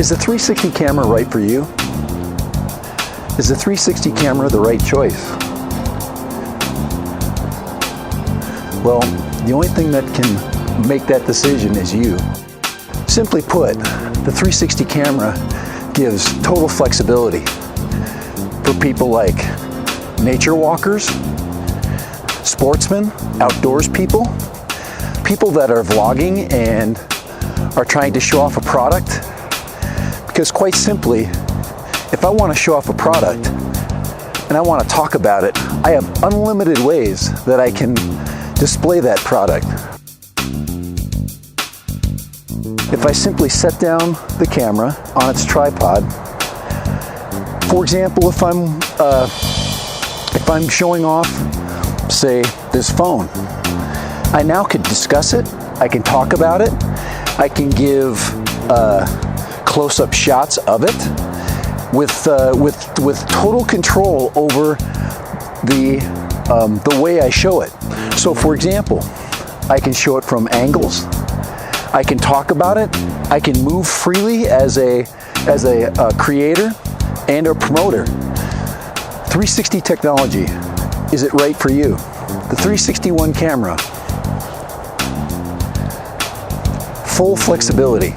Is the 360 camera right for you? Is the 360 camera the right choice? Well, the only thing that can make that decision is you. Simply put, the 360 camera gives total flexibility for people like nature walkers, sportsmen, outdoors people, people that are vlogging and are trying to show off a product. Because quite simply, if I want to show off a product and I want to talk about it, I have unlimited ways that I can display that product. If I simply set down the camera on its tripod, for example, if I'm showing off, say, this phone, I now could discuss it, I can talk about it, I can give close-up shots of it with total control over the way I show it. So for example, I can show it from angles, I can talk about it, I can move freely as a creator and a promoter. 360 technology, is it right for you? The 361 camera, full flexibility.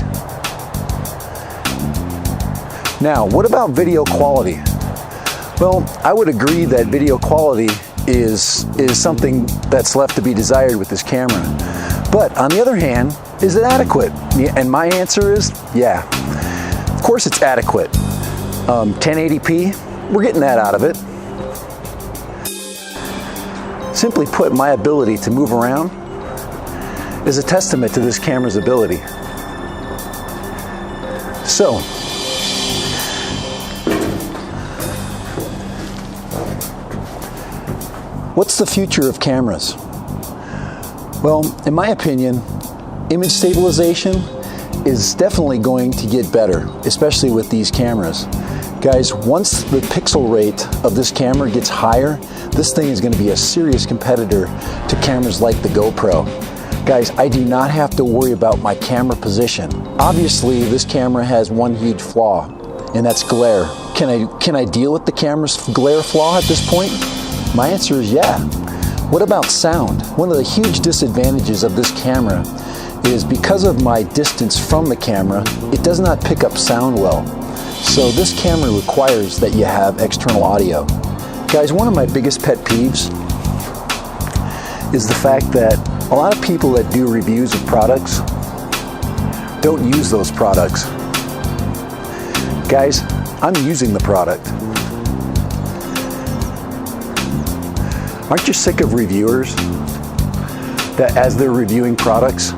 Now, what about video quality? Well, I would agree that video quality is something that's left to be desired with this camera. But on the other hand, is it adequate? And my answer is, yeah. Of course it's adequate. 1080p, we're getting that out of it. Simply put, my ability to move around is a testament to this camera's ability. So, what's the future of cameras? Well, in my opinion, image stabilization is definitely going to get better, especially with these cameras. Guys, once the pixel rate of this camera gets higher, this thing is going to be a serious competitor to cameras like the GoPro. Guys, I do not have to worry about my camera position. Obviously, this camera has one huge flaw, and that's glare. Can I deal with the camera's glare flaw at this point? My answer is yeah. What about sound? One of the huge disadvantages of this camera is because of my distance from the camera, it does not pick up sound well. So this camera requires that you have external audio. Guys, one of my biggest pet peeves is the fact that a lot of people that do reviews of products don't use those products. Guys, I'm using the product. Aren't you sick of reviewers that as they're reviewing products,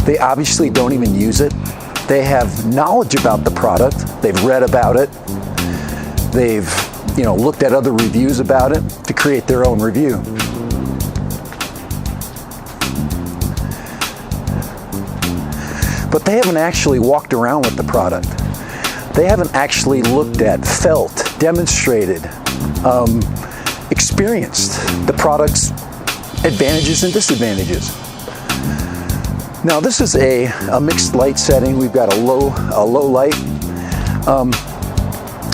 they obviously don't even use it? They have knowledge about the product, they've read about it, they've looked at other reviews about it to create their own review. But they haven't actually walked around with the product. They haven't actually looked at, felt, demonstrated, experienced the product's advantages and disadvantages. Now this is a mixed light setting. We've got a low light,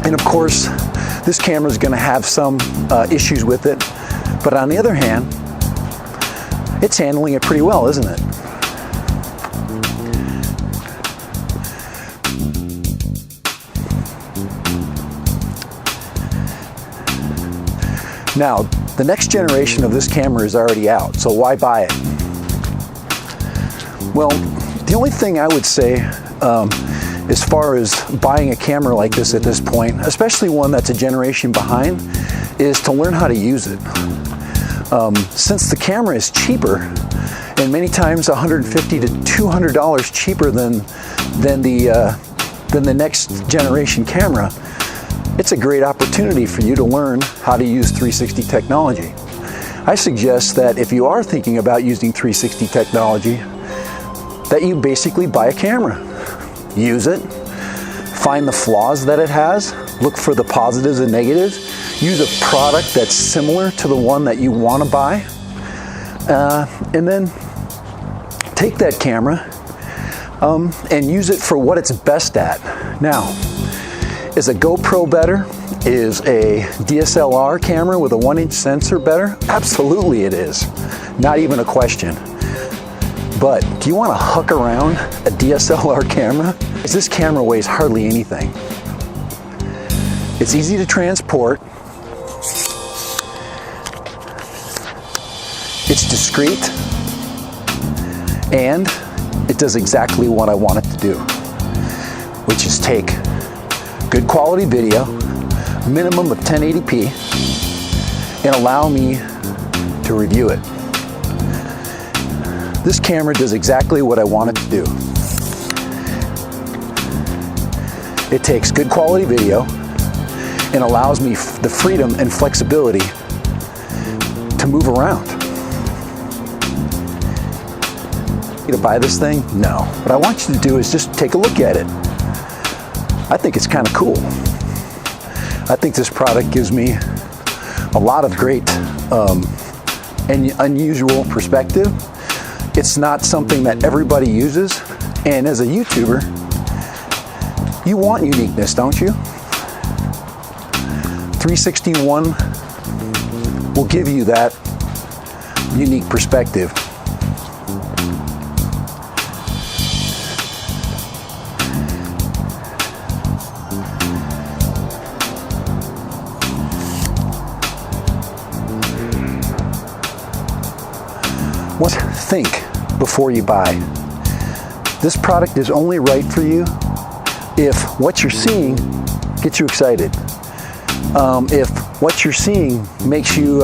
and of course this camera is going to have some issues with it, but on the other hand, it's handling it pretty well, isn't it? Now, the next generation of this camera is already out, so why buy it? Well, the only thing I would say as far as buying a camera like this at this point, especially one that's a generation behind, is to learn how to use it. Since the camera is cheaper, and many times $150 to $200 cheaper than the next generation camera, it's a great opportunity for you to learn how to use 360 technology. I suggest that if you are thinking about using 360 technology, that you basically buy a camera, use it, find the flaws that it has, look for the positives and negatives, use a product that's similar to the one that you want to buy, and then take that camera, and use it for what it's best at. Now, is a GoPro better? Is a DSLR camera with a 1-inch sensor better? Absolutely it is. Not even a question. But do you want to huck around a DSLR camera? This camera weighs hardly anything. It's easy to transport. It's discreet. And it does exactly what I want it to do, which is take good quality video, minimum of 1080p, and allow me to review it. This camera does exactly what I want it to do. It takes good quality video and allows me the freedom and flexibility to move around. You to buy this thing? No. What I want you to do is just take a look at it. I think it's kind of cool. I think this product gives me a lot of great and unusual perspective. It's not something that everybody uses, and as a YouTuber, you want uniqueness, don't you? 361 will give you that unique perspective. Think before you buy. This product is only right for you if what you're seeing gets you excited. If what you're seeing makes you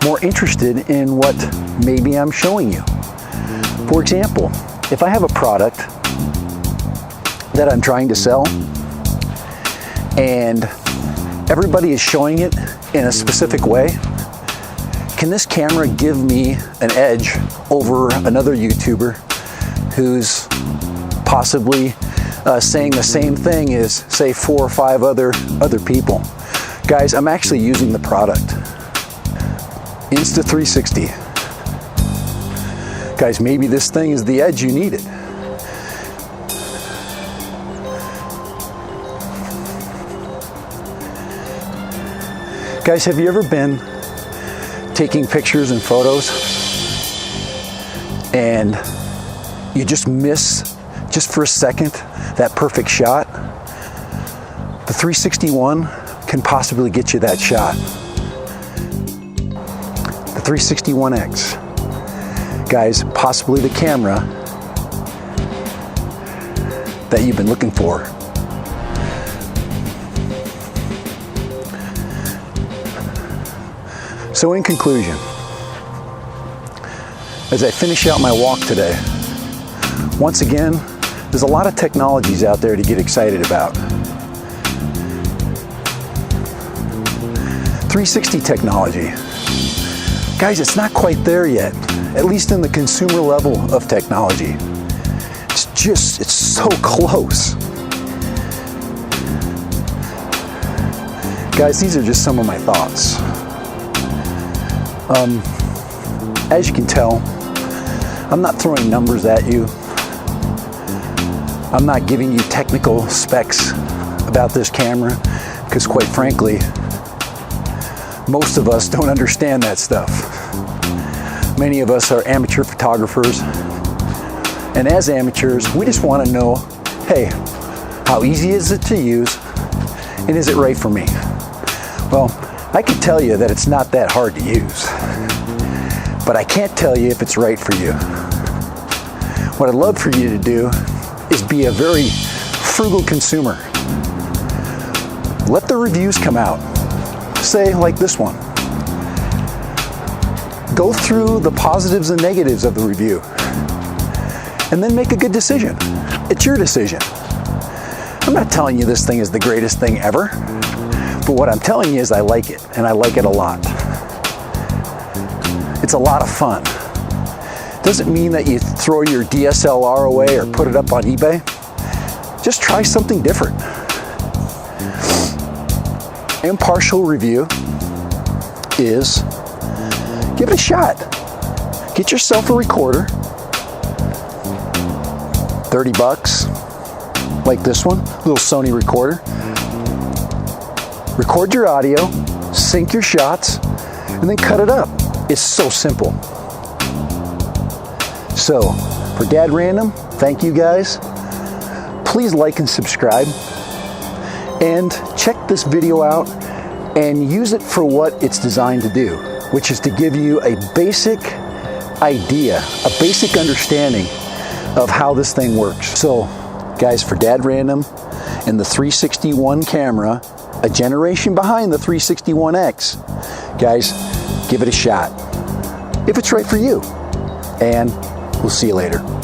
more interested in what maybe I'm showing you. For example, if I have a product that I'm trying to sell and everybody is showing it in a specific way, can this camera give me an edge over another YouTuber who's possibly saying the same thing as, say, 4 or 5 other people? Guys, I'm actually using the product. Insta360. Guys, maybe this thing is the edge you needed. Guys, have you ever been taking pictures and photos and you just miss, just for a second, that perfect shot? The 361 can possibly get you that shot. The 361X. Guys, possibly the camera that you've been looking for. So in conclusion, as I finish out my walk today, once again, there's a lot of technologies out there to get excited about. 360 technology. Guys, it's not quite there yet, at least in the consumer level of technology. It's so close. Guys, these are just some of my thoughts. As you can tell, I'm not throwing numbers at you. I'm not giving you technical specs about this camera, because quite frankly, most of us don't understand that stuff. Many of us are amateur photographers, and as amateurs, we just want to know, hey, how easy is it to use, and is it right for me? Well, I can tell you that it's not that hard to use, but I can't tell you if it's right for you. What I'd love for you to do is be a very frugal consumer. Let the reviews come out. Say, like this one. Go through the positives and negatives of the review, and then make a good decision. It's your decision. I'm not telling you this thing is the greatest thing ever. But what I'm telling you is I like it, and I like it a lot. It's a lot of fun. Doesn't mean that you throw your DSLR away or put it up on eBay. Just try something different. Impartial review is give it a shot. Get yourself a recorder. 30 bucks, like this one, little Sony recorder. Record your audio, sync your shots, and then cut it up. It's so simple. So, for Dad Random, thank you guys. Please like and subscribe. And check this video out and use it for what it's designed to do, which is to give you a basic idea, a basic understanding of how this thing works. So, guys, for Dad Random and the 361 camera, a generation behind the 361X, guys, give it a shot if it's right for you. And we'll see you later.